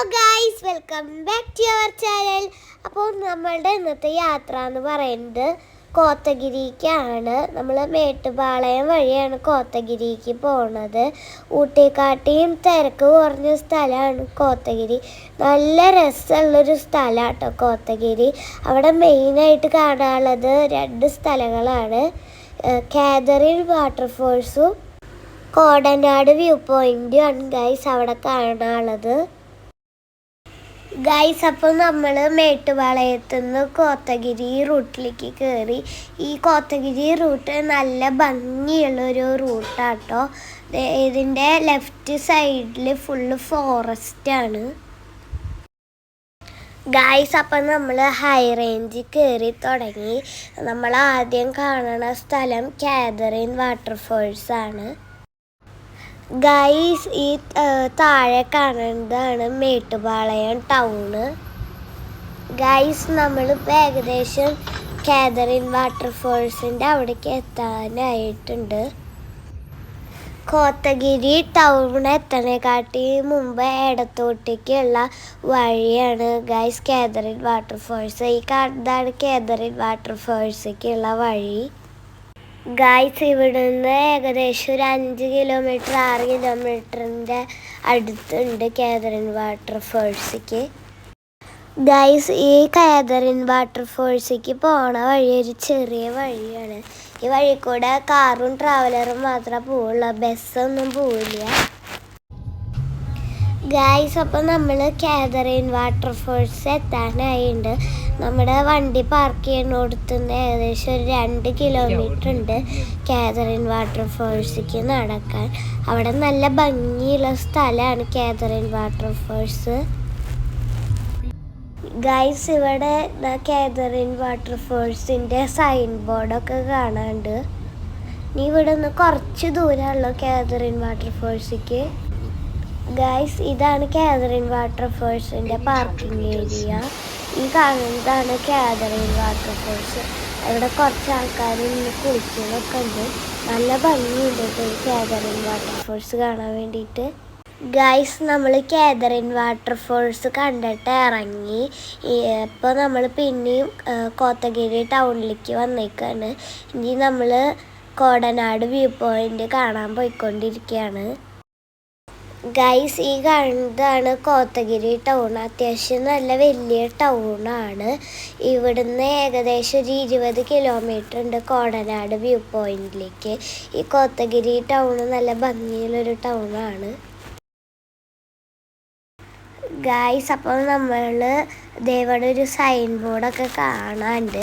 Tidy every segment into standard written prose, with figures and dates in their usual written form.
Guys, welcome back to our channel. അപ്പോൾ നമ്മളുടെ ഇന്നത്തെ യാത്ര എന്ന് പറയുന്നത് കോത്തഗിരിക്കാണ്. നമ്മൾ മേട്ടുപാളയം വഴിയാണ് കോത്തഗിരിക്ക് പോകുന്നത്. ഊട്ടിക്കാട്ടിയും തിരക്ക് കുറഞ്ഞ സ്ഥലമാണ് കോത്തഗിരി. നല്ല രസമുള്ളൊരു സ്ഥലമാണ് കേട്ടോ കോത്തഗിരി. അവിടെ മെയിനായിട്ട് കാണാനുള്ളത് രണ്ട് സ്ഥലങ്ങളാണ്, കാതറിൻ വാട്ടർഫോൾസും കോടനാട് വ്യൂ പോയിന്റും ആണ് ഗൈസ് അവിടെ കാണാനുള്ളത്. ഗൈസ്, അപ്പോൾ നമ്മൾ മേട്ടുപാളയത്തു നിന്ന് കോത്തഗിരി റൂട്ടിലേക്ക് കയറി. ഈ കോത്തഗിരി റൂട്ട് നല്ല ഭംഗിയുള്ളൊരു റൂട്ടാട്ടോ. ഇതിൻ്റെ ലെഫ്റ്റ് സൈഡിൽ ഫുള്ള് ഫോറസ്റ്റാണ് ഗൈസ്. അപ്പം നമ്മൾ ഹൈ റേഞ്ചിൽ കയറി തുടങ്ങി. നമ്മൾ ആദ്യം കാണുന്ന സ്ഥലം കാതറിൻ വാട്ടർഫോൾസ് ആണ് ഗൈസ്. ഈ താഴെ കാണുന്നതാണ് മേട്ടുപാളയം ടൗണ് ഗൈസ്. നമ്മളിപ്പോൾ ഏകദേശം കാതറിൻ വാട്ടർഫോൾസിൻ്റെ അവിടേക്ക് എത്താനായിട്ടുണ്ട്. കോത്തഗിരി ടൗൺ എത്തണേക്കാട്ടി മുമ്പ് ഇടത്തോട്ടേക്കുള്ള വഴിയാണ് ഗൈസ് കാതറിൻ വാട്ടർഫോൾസ്. ഈ കാണുന്നതാണ് കാതറിൻ വാട്ടർഫോൾസിലേക്കുള്ള വഴി ഗൈസ്. ഇവിടുന്ന് ഏകദേശം ഒരു 5 കിലോമീറ്റർ 6 കിലോമീറ്ററിൻ്റെ അടുത്തുണ്ട് കാതറിൻ വാട്ടർഫോൾസിക്ക് ഗൈസ്. ഈ കാതറിൻ വാട്ടർഫോൾസിക്ക് പോണ വഴി ഒരു ചെറിയ വഴിയാണ്. ഈ വഴി കൂടെ കാറും ട്രാവലറും മാത്രമേ പോവുള്ളൂ, ബസ്സൊന്നും പോവില്ല ഗൈസ്. അപ്പോൾ നമ്മൾ കാതറിൻ വാട്ടർഫോൾസ് എത്താനായിട്ടുണ്ട്. നമ്മുടെ വണ്ടി പാർക്ക് ചെയ്യുന്നിടത്തുനിന്ന് ഏകദേശം ഒരു 2 കിലോമീറ്റർ ഉണ്ട് കാതറിൻ വാട്ടർഫോൾസിലേക്ക് നടക്കാൻ. അവിടെ നല്ല ഭംഗിയുള്ള സ്ഥലമാണ് കാതറിൻ വാട്ടർഫോൾസ് ഗൈസ്. ഇവിടെ കാതറിൻ വാട്ടർഫോൾസിൻ്റെ സൈൻ ബോർഡൊക്കെ കാണാനുണ്ട്. ഇനി ഇവിടെ നിന്ന് കുറച്ച് ദൂരമുള്ളൂ കാതറിൻ വാട്ടർഫോൾസിലേക്ക് ഗൈസ്. ഇതാണ് കാതറിൻ വാട്ടർഫോൾസിൻ്റെ പാർക്കിംഗ് ഏരിയ. ഈ കാണുന്നതാണ് കാതറിൻ വാട്ടർഫോൾസ്. ഇവിടെ കുറച്ച് ആൾക്കാർ ഇന്ന് കുളിക്കുന്നൊക്കെ ഉണ്ട്. നല്ല ഭംഗിയുണ്ട് ഈ കാതറിൻ വാട്ടർഫോൾസ് കാണാൻ വേണ്ടിയിട്ട് ഗൈസ്. നമ്മൾ കാതറിൻ വാട്ടർഫോൾസ് കണ്ടിട്ട് ഇറങ്ങി. ഇപ്പോൾ നമ്മൾ പിന്നെയും കോത്തഗിരി ടൗണിലേക്ക് വന്നേക്കാണ്. ഇനി നമ്മൾ കോടനാട് വ്യൂ പോയിന്റ് കാണാൻ പോയിക്കൊണ്ടിരിക്കുകയാണ് ഗൈസ്. ഈ കാണുന്നതാണ് കോത്തഗിരി ടൗൺ. അത്യാവശ്യം നല്ല വലിയ ടൗണാണ്. ഇവിടുന്ന് ഏകദേശം ഒരു 20 കിലോമീറ്റർ ഉണ്ട് കോടനാട് വ്യൂ പോയിന്റിലേക്ക്. ഈ കോത്തഗിരി ടൗൺ നല്ല ഭംഗിയുള്ളൊരു ടൗണാണ് ഗൈസ്. അപ്പോൾ നമ്മൾ ഇവിടെ ഒരു സൈൻ ബോർഡൊക്കെ കാണാനുണ്ട്.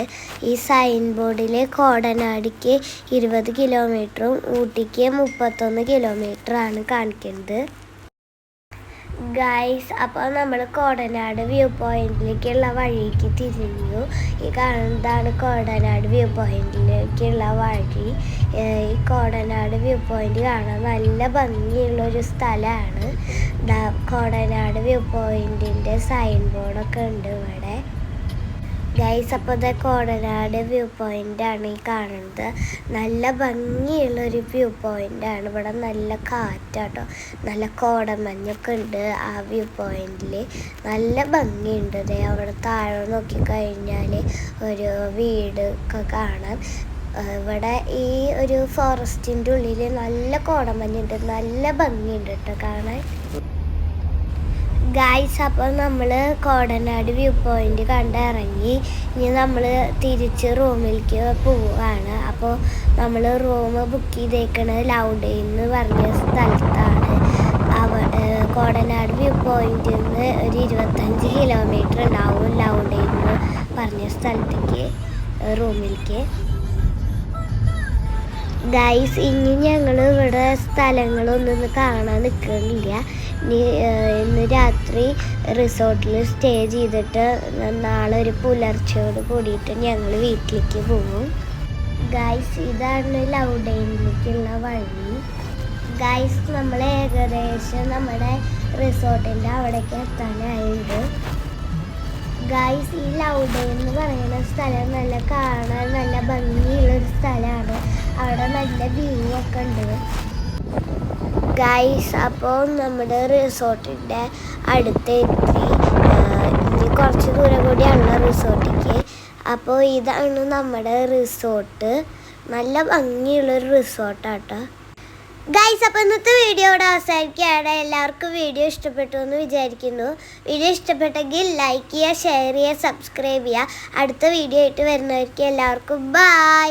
ഈ സൈൻ ബോർഡിൽ കോടനാടിക്ക് 20 കിലോമീറ്ററും ഊട്ടിക്ക് 31 കിലോമീറ്ററാണ് കാണിക്കുന്നത് ഗൈസ്. അപ്പോൾ നമ്മൾ കോടനാട് വ്യൂ പോയിന്റിലേക്കുള്ള വഴിക്ക് തിരിഞ്ഞു. ഈ കാണുന്നതാണ് കോടനാട് വ്യൂ പോയിന്റിലേക്കുള്ള വഴി. ഈ കോടനാട് വ്യൂ പോയിന്റ് കാണാൻ നല്ല ഭംഗിയുള്ളൊരു സ്ഥലമാണ്. കോടനാട് വ്യൂ പോയിന്റിൻ്റെ സൈൻ ബോർഡൊക്കെ ഉണ്ട് ഇവിടെ ഗൈസ്. അപ്പോൾ ഇത് കോടനാട് വ്യൂ പോയിൻ്റാണ് ഈ കാണുന്നത്. നല്ല ഭംഗിയുള്ളൊരു വ്യൂ പോയിൻ്റാണ്. ഇവിടെ നല്ല കാറ്റാട്ടോ, നല്ല കോടമഞ്ഞൊക്കെ ഉണ്ട് ആ വ്യൂ പോയിന്റിൽ. നല്ല ഭംഗിയുണ്ട്. അവിടെ താഴെ നോക്കിക്കഴിഞ്ഞാൽ ഒരു വീട് ഒക്കെ കാണാം. ഇവിടെ ഈ ഒരു ഫോറസ്റ്റിൻ്റെ ഉള്ളിൽ നല്ല കോടമഞ്ഞുണ്ട്, നല്ല ഭംഗിയുണ്ട് കേട്ടോ കാണാൻ ഗൈസ്. അപ്പോൾ നമ്മൾ കോടനാട് വ്യൂ പോയിന്റ് കണ്ടിറങ്ങി. ഇനി നമ്മൾ തിരിച്ച് റൂമിലേക്ക് പോവുകയാണ്. അപ്പോൾ നമ്മൾ റൂം ബുക്ക് ചെയ്തേക്കണത് ലൗഡേ എന്ന് പറഞ്ഞ സ്ഥലത്താണ്. അവിടെ കോടനാട് വ്യൂ പോയിന്റിൽ നിന്ന് ഒരു 25 കിലോമീറ്റർ ഉണ്ടാവും ലൗഡേ എന്ന് പറഞ്ഞ സ്ഥലത്തേക്ക് റൂമിലേക്ക് ഗൈസ്. ഇനി ഞങ്ങൾ ഇവിടെ സ്ഥലങ്ങളൊന്നും കാണാൻ നിൽക്കുന്നില്ല. ഇന്ന് രാത്രി റിസോർട്ടിൽ സ്റ്റേ ചെയ്തിട്ട് നാളെ ഒരു പുലർച്ചയോട് കൂടിയിട്ട് ഞങ്ങൾ വീട്ടിലേക്ക് പോകും ഗൈസ്. ഇതാണ് ലൗഡേനിലേക്കുള്ള വഴി ഗൈസ്. നമ്മൾ ഏകദേശം നമ്മുടെ റിസോർട്ടിൻ്റെ അവിടേക്ക് എത്താനായിട്ട് ഗൈസ്. ഈ ലൗഡേ എന്ന് പറയുന്ന സ്ഥലം നല്ല കാണാൻ നല്ല ഭംഗിയുള്ളൊരു സ്ഥലമാണ്. അവിടെ നല്ല വ്യൂ ഒക്കെ ഉണ്ട് ഗൈസ്, അപ്പോൾ നമ്മുടെ റിസോർട്ടിൻ്റെ അടുത്തെത്തി. ഇനി കുറച്ച് ദൂരം കൂടിയാണ് റിസോർട്ടിലേക്ക്. അപ്പോൾ ഇതാണ് നമ്മുടെ റിസോർട്ട്. നല്ല ഭംഗിയുള്ളൊരു റിസോർട്ടാട്ടോ ഗൈസ്. അപ്പോൾ ഇന്നത്തെ വീഡിയോ ഇവിടെ അവസാനിക്കുകയാണ്. എല്ലാവർക്കും വീഡിയോ ഇഷ്ടപ്പെട്ടു എന്ന് വിചാരിക്കുന്നു. വീഡിയോ ഇഷ്ടപ്പെട്ടെങ്കിൽ ലൈക്ക് ചെയ്യുക, ഷെയർ ചെയ്യുക, സബ്സ്ക്രൈബ് ചെയ്യുക. അടുത്ത വീഡിയോ ആയിട്ട് വരുന്നവർക്ക് എല്ലാവർക്കും ബൈ.